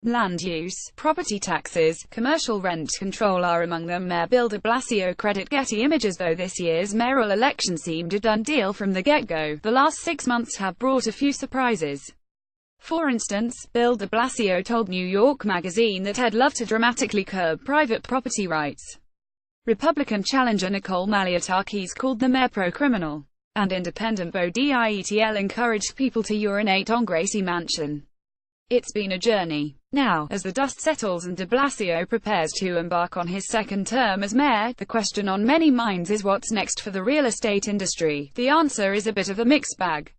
Land use, property taxes, commercial rent control are among them. Mayor Bill de Blasio credit Getty Images. Though this year's mayoral election seemed a done deal from the get-go, the last 6 months have brought a few surprises. For instance, Bill de Blasio told New York Magazine that he'd love to dramatically curb private property rights. Republican challenger Nicole Maliotakis called the mayor pro-criminal, and independent Bo Dietl encouraged people to urinate on Gracie Mansion. It's been a journey. Now, as the dust settles and de Blasio prepares to embark on his second term as mayor, the question on many minds is what's next for the real estate industry. The answer is a bit of a mixed bag.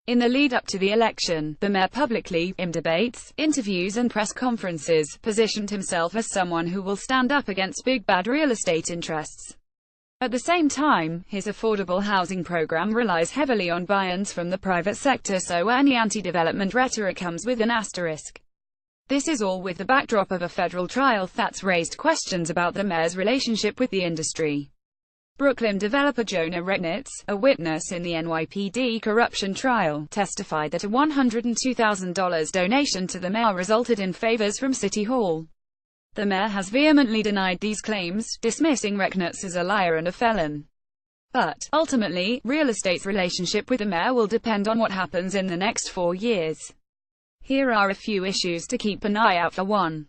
In the lead-up to the election, the mayor publicly, in debates, interviews and press conferences, positioned himself as someone who will stand up against big bad real estate interests. At the same time, his affordable housing program relies heavily on buy-ins from the private sector, so any anti-development rhetoric comes with an asterisk. This is all with the backdrop of a federal trial that's raised questions about the mayor's relationship with the industry. Brooklyn developer Jonah Regnitz, a witness in the NYPD corruption trial, testified that a $102,000 donation to the mayor resulted in favors from City Hall. The mayor has vehemently denied these claims, dismissing Regnitz as a liar and a felon. But, ultimately, real estate's relationship with the mayor will depend on what happens in the next 4 years. Here are a few issues to keep an eye out for. 1.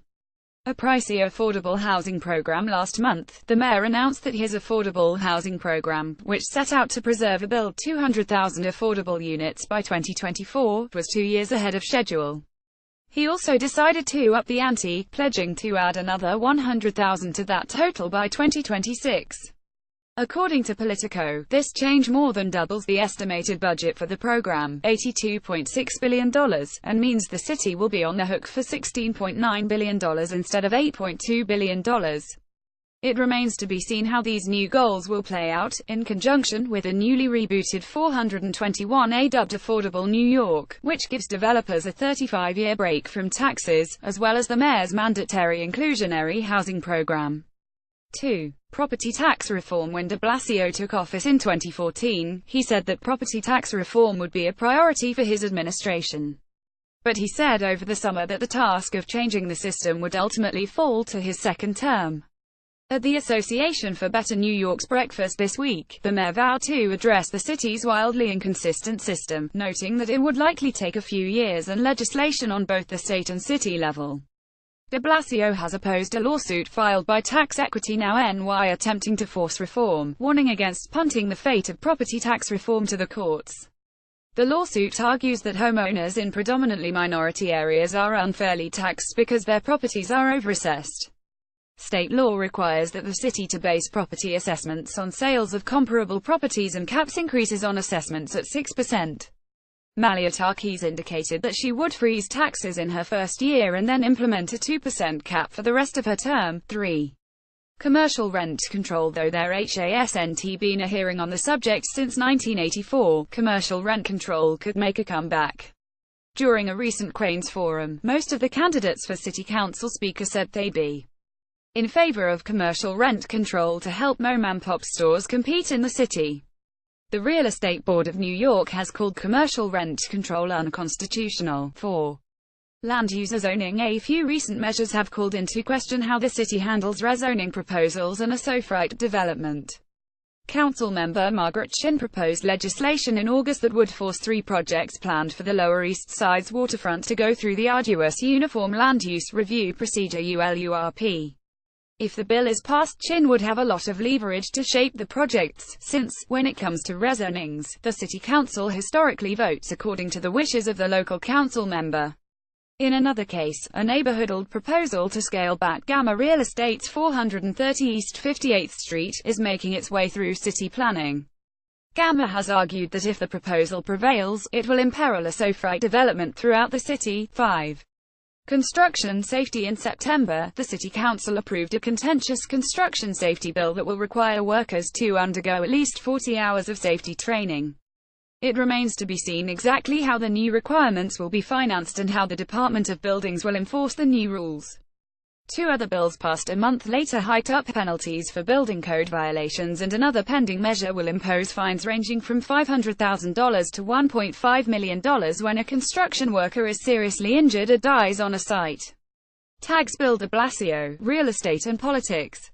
A pricey affordable housing program. Last month, the mayor announced that his affordable housing program, which set out to preserve and build 200,000 affordable units by 2024, was 2 years ahead of schedule. He also decided to up the ante, pledging to add another 100,000 to that total by 2026. According to Politico, this change more than doubles the estimated budget for the program, $82.6 billion, and means the city will be on the hook for $16.9 billion instead of $8.2 billion. It remains to be seen how these new goals will play out, in conjunction with a newly rebooted 421A dubbed Affordable New York, which gives developers a 35-year break from taxes, as well as the mayor's mandatory inclusionary housing program. 2. Property tax reform. When de Blasio took office in 2014, he said that property tax reform would be a priority for his administration. But he said over the summer that the task of changing the system would ultimately fall to his second term. At the Association for Better New York's breakfast this week, the mayor vowed to address the city's wildly inconsistent system, noting that it would likely take a few years and legislation on both the state and city level. De Blasio has opposed a lawsuit filed by Tax Equity Now NY attempting to force reform, warning against punting the fate of property tax reform to the courts. The lawsuit argues that homeowners in predominantly minority areas are unfairly taxed because their properties are overassessed. State law requires that the city to base property assessments on sales of comparable properties and caps increases on assessments at 6%. Maliotakis indicated that she would freeze taxes in her first year and then implement a 2% cap for the rest of her term. 3. Commercial rent control. Though there hasn't been a hearing on the subject since 1984, commercial rent control could make a comeback. During a recent Crain's Forum, most of the candidates for city council speaker said they'd be in favor of commercial rent control to help mom-and-pop stores compete in the city. The Real Estate Board of New York has called commercial rent control unconstitutional. 4. Land use zoning. A few recent measures have called into question how the city handles rezoning proposals and a SoFright development. Council member Margaret Chin proposed legislation in August that would force 3 projects planned for the Lower East Side's waterfront to go through the arduous Uniform Land Use Review Procedure (ULURP). If the bill is passed, Chin would have a lot of leverage to shape the projects, since, when it comes to rezonings, the city council historically votes according to the wishes of the local council member. In another case, a neighborhood proposal to scale back Gamma Real Estate's 430 East 58th Street is making its way through city planning. Gamma has argued that if the proposal prevails, it will imperil a SoFright development throughout the city. 5. Construction safety. In September, the City Council approved a contentious construction safety bill that will require workers to undergo at least 40 hours of safety training. It remains to be seen exactly how the new requirements will be financed and how the Department of Buildings will enforce the new rules. 2 other bills passed a month later hiked up penalties for building code violations, and another pending measure will impose fines ranging from $500,000 to $1.5 million when a construction worker is seriously injured or dies on a site. Tags Bill de Blasio, Real Estate and Politics.